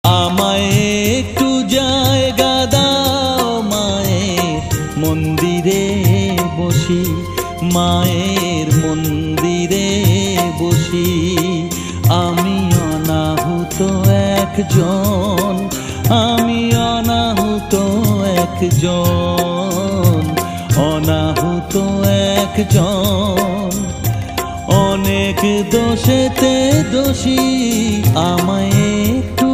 আমায় একটু জায়গা দাও মায়ের মন্দিরে বসি, মায়ের মন্দিরে বসি। আমি অনাহুত একজন, আমি অনাহুত একজন, অনাহুত একজন। অনেক দোষেতে দোষী, আমায় একটু